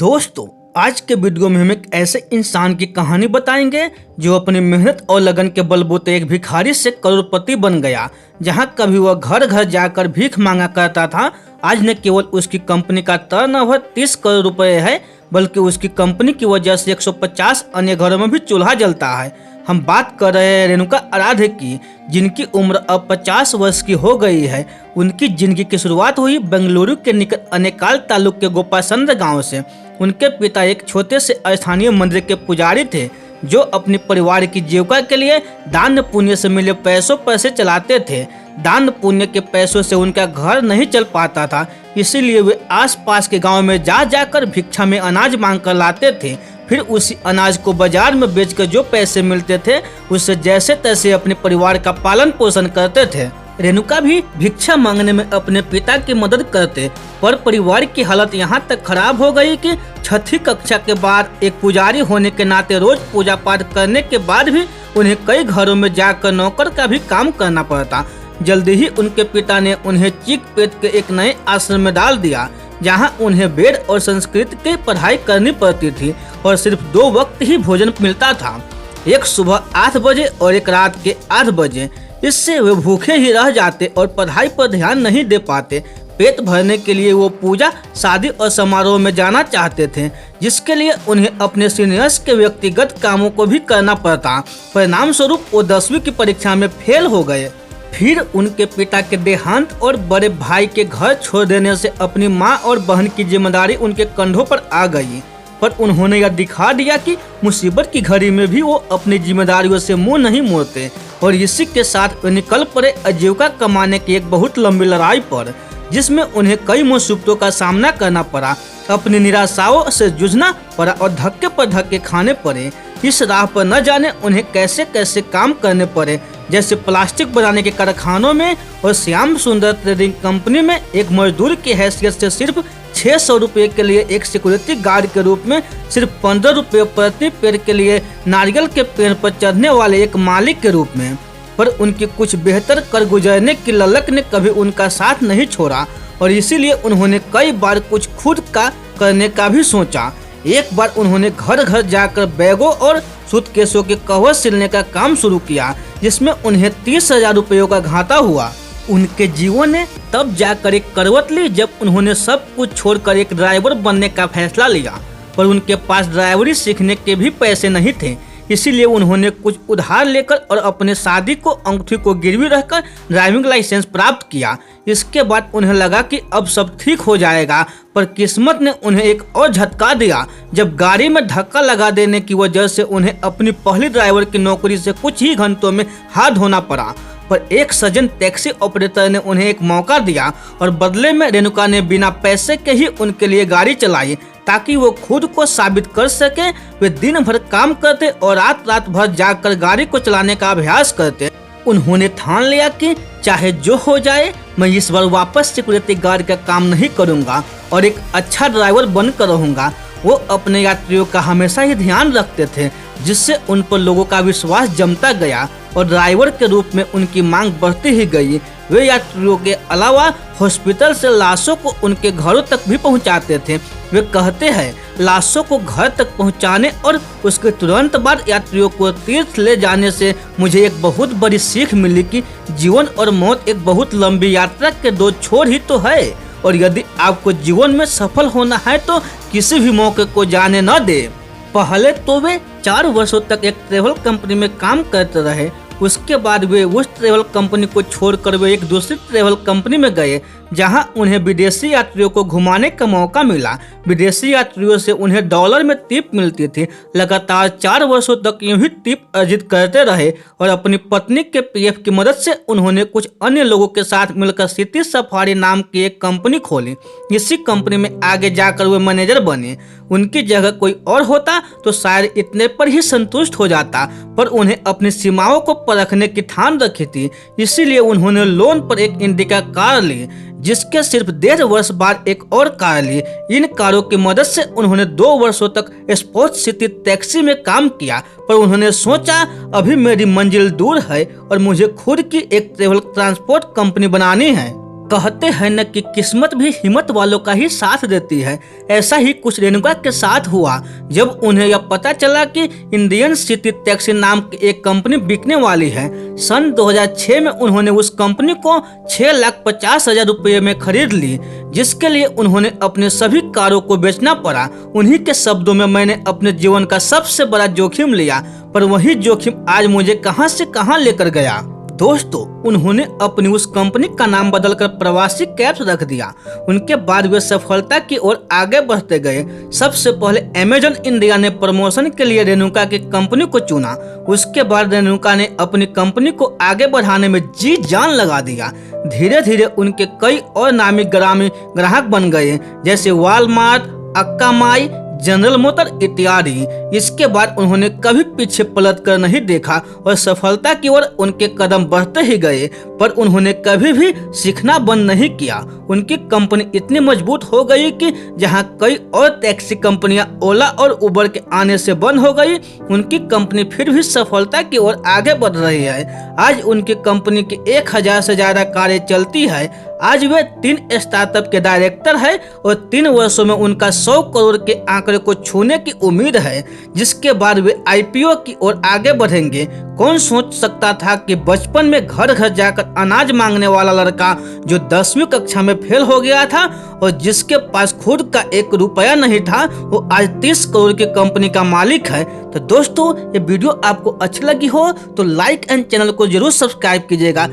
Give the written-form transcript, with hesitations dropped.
दोस्तों, आज के वीडियो में हम एक ऐसे इंसान की कहानी बताएंगे जो अपनी मेहनत और लगन के बलबूते एक भिखारी से करोड़पति बन गया। जहां कभी वह घर घर जाकर भीख मांगा करता था, आज न केवल उसकी कंपनी का टर्नओवर 30 करोड़ रुपए है, बल्कि उसकी कंपनी की वजह से 150 अन्य घरों में भी चूल्हा जलता है। हम बात कर रहे हैं रेणुका आराध्य की, जिनकी उम्र अब 50 वर्ष की हो गई है। उनकी जिंदगी की शुरुआत हुई बेंगलुरु के निकट अनेकाल तालुक के गोपाचंद्र गांव से। उनके पिता एक छोटे से स्थानीय मंदिर के पुजारी थे, जो अपने परिवार की जीविका के लिए दान पुण्य से मिले पैसों पर से चलाते थे। दान पुण्य के पैसों से उनका घर नहीं चल पाता था, इसीलिए वे आसपास के गांव में जा जाकर भिक्षा में अनाज मांग कर लाते थे। फिर उसी अनाज को बाजार में बेचकर जो पैसे मिलते थे, उससे जैसे तैसे अपने परिवार का पालन पोषण करते थे। रेणुका भी भिक्षा मांगने में अपने पिता की मदद करते, पर परिवार की हालत यहाँ तक खराब हो गई कि 6वीं कक्षा के बाद एक पुजारी होने के नाते रोज पूजा पाठ करने के बाद भी उन्हें कई घरों में जाकर नौकर का भी काम करना पड़ता। जल्दी ही उनके पिता ने उन्हें चीख पेट के एक नए आश्रम में डाल दिया, जहां उन्हें वेद और संस्कृत की पढ़ाई करनी पड़ती थी और सिर्फ 2 वक्त ही भोजन मिलता था, एक सुबह 8 बजे और एक रात के 8 बजे। इससे वे भूखे ही रह जाते और पढ़ाई पर ध्यान नहीं दे पाते। पेट भरने के लिए वो पूजा, शादी और समारोह में जाना चाहते थे, जिसके लिए उन्हें अपने सीनियर्स के व्यक्तिगत कामों को भी करना पड़ता। परिणाम स्वरूप वो 10वीं की परीक्षा में फेल हो गए। फिर उनके पिता के देहांत और बड़े भाई के घर छोड़ देने से अपनी माँ और बहन की जिम्मेदारी उनके कंधों पर आ गई। पर उन्होंने यह दिखा दिया कि मुसीबत की घड़ी में भी वो अपनी जिम्मेदारियों से मुंह नहीं मोड़ते, और इसी के साथ वे निकल पड़े आजीविका कमाने की एक बहुत लंबी लड़ाई पर, जिसमें उन्हें कई मुसीबतों का सामना करना पड़ा, अपनी निराशाओं से जूझना पड़ा और धक्के पर धक्के खाने पड़े। इस राह पर न जाने उन्हें कैसे कैसे काम करने पड़े, जैसे प्लास्टिक बनाने के कारखानों में और श्याम सुंदर ट्रेडिंग कंपनी में एक मजदूर की हैसियत से सिर्फ 600 रुपये के लिए एक सिक्योरिटी गार्ड के रूप में, सिर्फ 15 रुपये प्रति पेड़ के लिए नारियल के पेड़ पर चढ़ने वाले एक मालिक के रूप में। पर उनकी कुछ बेहतर कर गुजरने की ललक ने कभी उनका साथ नहीं छोड़ा, और इसीलिए उन्होंने कई बार कुछ खुद का करने का भी सोचा। एक बार उन्होंने घर घर जाकर बैगों और सूटकेसों के कवर सिलने का काम शुरू किया, जिसमें उन्हें 30,000 रुपयों का घाटा हुआ। उनके जीवन ने तब जाकर एक करवट ली जब उन्होंने सब कुछ छोड़कर एक ड्राइवर बनने का फैसला लिया। पर उनके पास ड्राइवरी सीखने के भी पैसे नहीं थे, इसीलिए उन्होंने कुछ उधार लेकर और अपने शादी को अंगूठी को गिरवी रखकर ड्राइविंग लाइसेंस प्राप्त किया। इसके बाद उन्हें लगा कि अब सब ठीक हो जाएगा, पर किस्मत ने उन्हें एक और झटका दिया, जब गाड़ी में धक्का लगा देने की वजह से उन्हें अपनी पहली ड्राइवर की नौकरी से कुछ ही घंटों में हाथ धोना पड़ा। पर एक सज्जन टैक्सी ऑपरेटर ने उन्हें एक मौका दिया, और बदले में रेणुका ने बिना पैसे के ही उनके लिए गाड़ी चलाई, ताकि वो खुद को साबित कर सके। वे दिन भर काम करते और रात भर जाकर गाड़ी को चलाने का अभ्यास करते। उन्होंने ठान लिया कि चाहे जो हो जाए, मैं इस बार वापस सिक्योरिटी गार्ड का काम नहीं करूंगा और एक अच्छा ड्राइवर बनकर रहूंगा। वो अपने यात्रियों का हमेशा ही ध्यान रखते थे, जिससे उन पर लोगों का विश्वास जमता गया और ड्राइवर के रूप में उनकी मांग बढ़ती ही गई। वे यात्रियों के अलावा हॉस्पिटल से लाशों को उनके घरों तक भी पहुंचाते थे। वे कहते हैं, लाशों को घर तक पहुंचाने और उसके तुरंत बाद यात्रियों को तीर्थ ले जाने से मुझे एक बहुत बड़ी सीख मिली कि जीवन और मौत एक बहुत लंबी यात्रा के 2 छोर ही तो है, और यदि आपको जीवन में सफल होना है तो किसी भी मौके को जाने न दे। पहले तो वे 4 वर्षों तक एक ट्रेवल कंपनी में काम करते रहे। उसके बाद वे उस ट्रेवल कंपनी को छोड़कर वे एक दूसरी ट्रेवल कंपनी में गए, जहां उन्हें विदेशी यात्रियों को घुमाने का मौका मिला। विदेशी यात्रियों से उन्हें डॉलर में टिप मिलती थी। लगातार 4 वर्षों तक यूं ही टिप अर्जित करते रहे, और अपनी पत्नी के पीएफ की मदद से उन्होंने कुछ अन्य लोगों के साथ मिलकर सिटी सफारी नाम की एक कंपनी खोली। इसी कंपनी में आगे जाकर वे मैनेजर बने। उनकी जगह कोई और होता तो शायद इतने पर ही संतुष्ट हो जाता, पर उन्हें अपनी सीमाओं को परखने की ठान रखी थी। इसीलिए उन्होंने लोन पर एक इंडिका कार ली, जिसके सिर्फ 1.5 वर्ष बाद एक और कार ली। इन कारों की मदद से उन्होंने 2 वर्षों तक स्पोर्ट सिटी टैक्सी में काम किया, पर उन्होंने सोचा अभी मेरी मंजिल दूर है और मुझे खुद की एक ट्रेवल ट्रांसपोर्ट कंपनी बनानी है। कहते हैं न कि किस्मत भी हिम्मत वालों का ही साथ देती है। ऐसा ही कुछ रेणुका के साथ हुआ जब उन्हें यह पता चला कि इंडियन सिटी टैक्सी नाम की एक कंपनी बिकने वाली है। सन 2006 में उन्होंने उस कंपनी को 6,50,000 रुपये में खरीद ली, जिसके लिए उन्होंने अपने सभी कारों को बेचना पड़ा। उन्हीं के शब्दों में, मैंने अपने जीवन का सबसे बड़ा जोखिम लिया, पर वही जोखिम आज मुझे कहां से कहां लेकर गया। दोस्तों, उन्होंने अपनी उस कंपनी का नाम बदलकर प्रवासी कैब्स रख दिया। उनके बाद वे सफलता की ओर आगे बढ़ते गए। सबसे पहले अमेजन इंडिया ने प्रमोशन के लिए रेणुका की कंपनी को चुना। उसके बाद रेणुका ने अपनी कंपनी को आगे बढ़ाने में जी जान लगा दिया। धीरे धीरे उनके कई और नामी ग्रामी ग्राहक बन गए, जैसे वॉलमार्ट, अक्कामाई, जनरल मोटर इत्यादि। इसके बाद उन्होंने कभी पीछे पलट कर नहीं देखा और सफलता की ओर उनके कदम बढ़ते ही गए, पर उन्होंने कभी भी सीखना बंद नहीं किया। उनकी कंपनी इतनी मजबूत हो गई कि जहां कई और टैक्सी कंपनियां ओला और उबर के आने से बंद हो गई, उनकी कंपनी फिर भी सफलता की ओर आगे बढ़ रही है। आज उनकी कंपनी की 1000 से ज्यादा कारें चलती है। आज वे 3 स्टार्टअप के डायरेक्टर हैं और 3 वर्षों में उनका 100 करोड़ के आंकड़े को छूने की उम्मीद है, जिसके बाद वे आईपीओ की ओर आगे बढ़ेंगे। कौन सोच सकता था कि बचपन में घर घर जाकर अनाज मांगने वाला लड़का जो 10वीं कक्षा में फेल हो गया था और जिसके पास खुद का 1 रुपया नहीं था, वो आज 30 करोड़ की कंपनी का मालिक है। तो दोस्तों, ये वीडियो आपको अच्छी लगी हो तो लाइक एंड चैनल को जरूर सब्सक्राइब कीजिएगा।